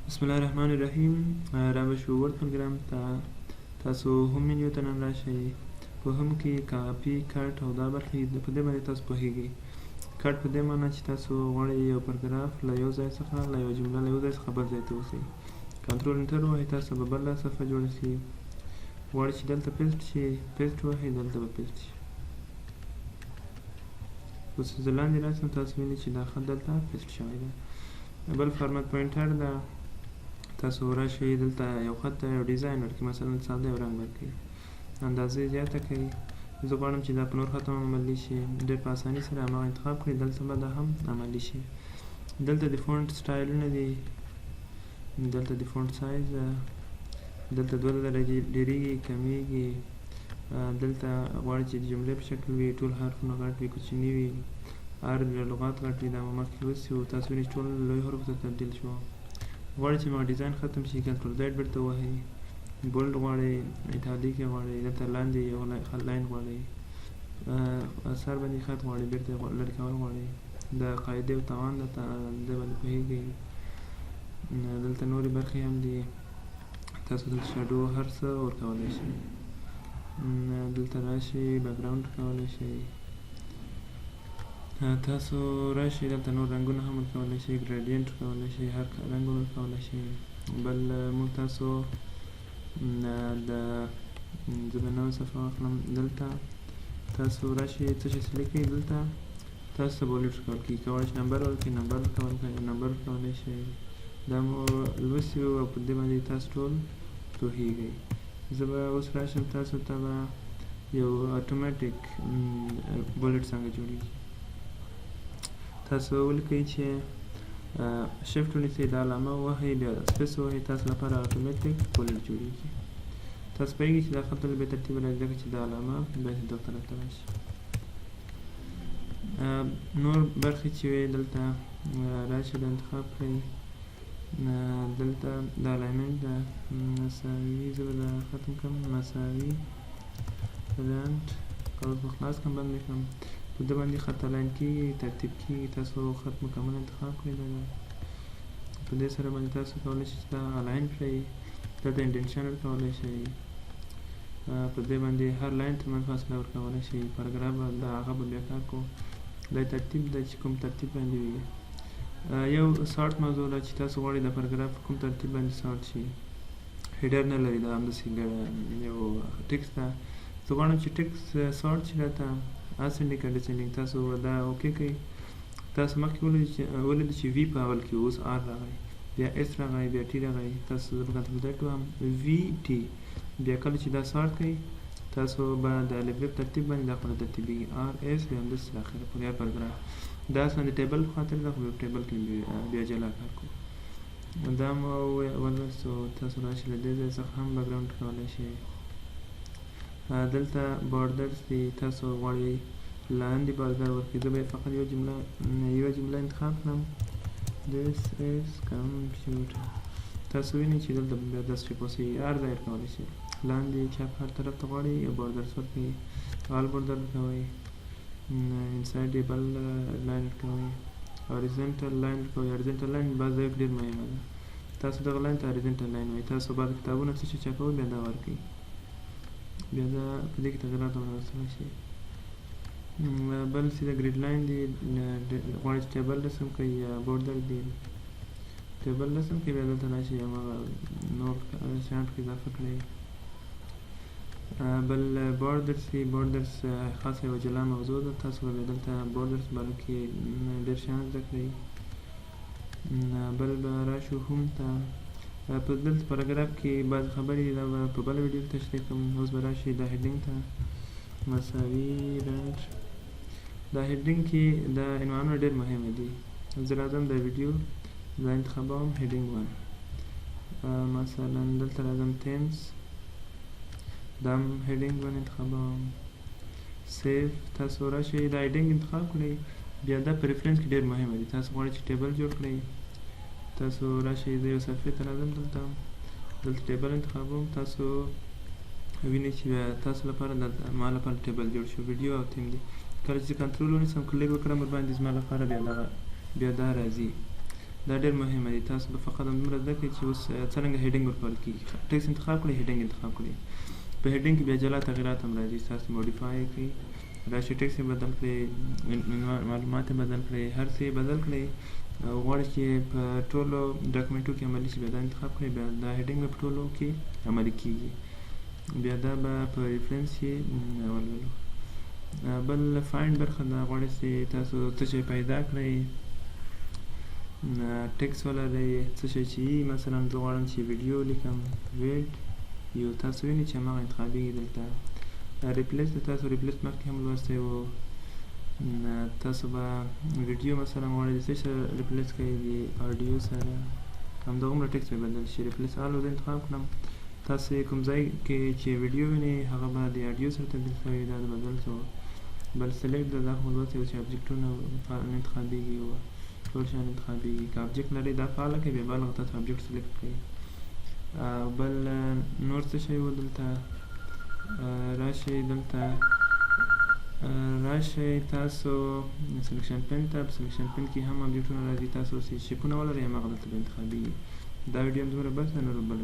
بسم الله الرحمن الرحیم. را به شو ورډ پروګرام ته تاسو هم منیو ته نن راشئ. په هم کې کاپي کټ او دا برخې په دې باندې تاسو پوهیږئ. کټ په دې معنی چې تاسو غواړئ یو پاراګراف له یو ځای څخه له یو جمله له یو ځای څخه بل ځای ته وسئ. کنټرول انټر ووهئ، تاسو به بله صفحه جوړه شي. غواړئ چې دلته پیسټ شي، پیسټ ووهئ، دلته به پیسټ شي. اوس زه لاندې راسم، تاسو وینئ چې دا خط دلته پیسټ شوی ده. بل فارمټ پوینټر ده، تاسو راشئ دلته یو خط ته یو ډیزاین ورکړئ، مثلا ساده یو رنګ ورکړئ، اندازه زیاته کړئ. زه غواړم چې دا په نور خط هم عملي شي، ډېر په اسانۍ سره هماغه انتخاب کړئ، دلته به دا هم عملي شي. دلته د فونټ سټایلونه دي، دلته د فونټ سایز، دلته دوه درجې ډېرېږي کمیږي، دلته غواړئ چې د جملې په شکل وي، ټول حرفونه غټ وي کوچني وي، هر لغات غټ وي. دا مو مخکې اوس یو تاسو وینئ ټول لوی حروفو ته تبدیل شو. غواړئ چې ما ډیزاین ختم شي، کنټرول زیډ بېرته ووهئ. بولډ غواړئ، ایټالیک یې غواړئ، دلته لاندې یو لاین غواړئ، سر باندې خط غواړئ، بېرته لرې کول غواړئ. د قاعدې او توان د دې باندې پوهېږئ. دلته نورې برخې هم دي، تاسو دلته شاډو هر څه ورکولی شئ. دلته راشئ بیکګراونډ کولی شئ، تاسو راشئ دلته نور رنګونه هم ورکولی شئ، ګریډینټ کولی شئ، هر رنګ ورکولی شئ. بل موږ تاسو زه به نوې صفحه واخلم. دلته تاسو راشئ څه شی سلیکټ کړئ، دلته تاسو ته بولټ ورکول کېږي. که غواړئ چې نمبر ورکړئ، نمبر ورکولی شئ. دا مو لوستي وو او په دې باندې تاسو ټول پوهېږئ. زه به اوس راشم، تاسو ته به یو اتوماتیک بولټ څنګه جوړېږي. تاسو ولیکئ چې شفټ ونیسئ، دا علامه ووهئ، بیا سپیس ووهئ، تاسو لپاره اتوماتیک بولټ جوړېږي. تاسو پوهېږئ چې دا خط ولې بې ترتیبه راځي، ځکه چې دا علامه باید دغه طرف ته راشي. نور برخې چې وي دلته راشئ، دا انتخاب کړئ. دلته دا الاینمنټ ده مساوي، زه به دا ختم کړم، مساوي رنټ اوس به خلاص کړم، بند مې کړم. په ده باندې خط الاین کېږي، ترتیب کېږي. تاسو خط مکمل انتخاب کړئ. په دې سره باندې تاسو کولی شئ چې دا الاین کړئ. دلته انټنشن ورکولی شئ، په دې باندې هر لاین ترمنځ فاصله ورکولی شئ. پاراګراف به دا هغه به بیا کار کوو. دا ترتیب ده چې کوم ترتیب باندې وي. یو سارټ موضوع ده چې تاسو غواړئ د پاراګراف کوم ترتیب باندې سارټ شي. هیډر نه لري، دا همداسې یو ټکس ده. زه غواړم چې ټکس سارټ شي راته اسنډینګ که ډسنډینګ. تاسو دا اوکې کړئ. تاسو مخکې ولیدل چې وي په اول کې، اوس آر راغی، بیا اس راغی، بیا ټي راغی. تاسو زه به کنټرول زیډ وهم، وي ټي. بیا کله چې دا سارټ کړئ، تاسو به د الفبیت ترتیب باندې دا خپله ترتیبېږي، آر اس بیا همداسې تر اخره پورې هر پاراګراف. دا اصلا د ټیبل په خاطر ده، خو ټیبل کې بیا جلا کار کوو. دا مو ولوستو. تاسو راشئ له دې ځای څخه هم بیکګراونډ کولی شئ. دلته بارډرز دي، تاسو غواړئ لاندې بارډر ورکړئ. زه به فقط یوه جمله انتخاب کړم، this is computer. تاسو وینئ چې دلته بیا داسې ټیپ اوسئ، هر ځای ورکولی شئ. لاندې چپ هر طرف ته غواړئ یو بارډرز ورکړئ، آل بارډر ورکوئ. انسایډ یې بل لاین ورکوئ، هاریزنټل لاین ورکوئ. هاریزنټل لاین بعض ځایو کې ډېر مهمه ده، تاسو دغه لاین ته هاریزنټل لاین وایي. تاسو بعض کتابونه څه چې چاپوئ بیا دا ورکړئ، بیا دا په دې کې تغیرات هم راوستلی شئ. بل سیده ګریډ لاین دی، غواړئ چې ټیبل رسم کړئ یا بورډر دی، ټیبل رسم کړئ، بیا دلته راشئ هماغه نور شیان پکې اضافه کړئ. بل بورډرز دي، بورډرز خاصه یوه جلا موضوع ده. تاسو به دلته بورډرز باره کې ډېر شیان زده کړئ. بل به راشو هوم ته. په دلته پاراګراف کې بعض خبرې دا به په بله ویډیو کې تشریح کوم. اوس به راشئ دا هیډینګ ته، مساوي رنټ. دا هیډینګ کې دا عنوانونه ډېر مهمه دي. زه راځم دا ویډیو دا انتخابوم، هیډینګ 1. مثلا دلته راځم تینس، دا هم هیډینګ 1 انتخابوم. سیف. تاسو راشئ دا هیډینګ انتخاب کړئ. بیا دا په ریفرنس کې ډېر مهمه دي. تاسو غواړئ چې ټیبل جوړ کړئ، تاسو راشئ زه یو صفحې ته راځم، دلته ټیبل انتخابوم. تاسو وینئ چې تاسو لپاره ما لپاره ټیبل جوړ شو، ویډیو او تیم دی. کله چې کنټرول ونیسم، کلیک وکړم ورباندې، زما لپاره بیا دا راځي. دا ډېر مهمه دي. تاسو به فقط همدومره زده کړئ چې اوس څرنګه هیډینګ ورکول کېږي. ټکس انتخاب کړئ، هیډینګ انتخاب کړئ. په هیډینګ کې بیا جلا تغیرات هم راځي، تاسو موډیفای کړئ، راشي ټکس یې بدل کړئ، معلومات یې بدل کړئ، هر څه یې بدل کړئ. غواړئ چې په ټولو ډاکومنټو کې عملي شي، بیا دا انتخاب کړئ، بیا دا هیډینګ به په ټولو کې عملي کېږي. بیا دا به په ریفرنس کې ولولو. بل فایند برخه دا غواړئ چې تاسو څه شی پیدا کړئ، ټکس ولرئ، څه شی چې مثلا زه غواړم چې ویډیو لیکم، ویډیو تاسو وینئ چې هماغه انتخابېږي دلته. ریپلیس ته تاسو ریپلیس مخکې هم لوستی و. تاسو به ویډیو مثلا غواړئ څه شی ریپلیس کړئ د آډیو سره، همدغومره ټکس به بدل شي. ریپلیس آل زه انتخاب کړم. تاسو کوم ځای کې چې ویډیو وینئ هغه به د آډیو سره تبدیل شوی، دا بدل شو. بل سلیکټ دا خو لوستی و چې ابجکټونه انتخابېږي او ټول شیان انتخابېږي. که ابجکټ لرئ دا فعاله کړئ، بیا بل تاسو ابجکټ سلیکټ کړئ. بل نور څه شی و دلته، راشئ دلته راشئ تاسو سلیکشن پین ته. په سلیکشن پین کې هم ابجکټونه راځي، تاسو چې شیپونه ولرئ هماغه دلته به انتخابېږي. دا ویډیو هم دومره بس ده، نور بل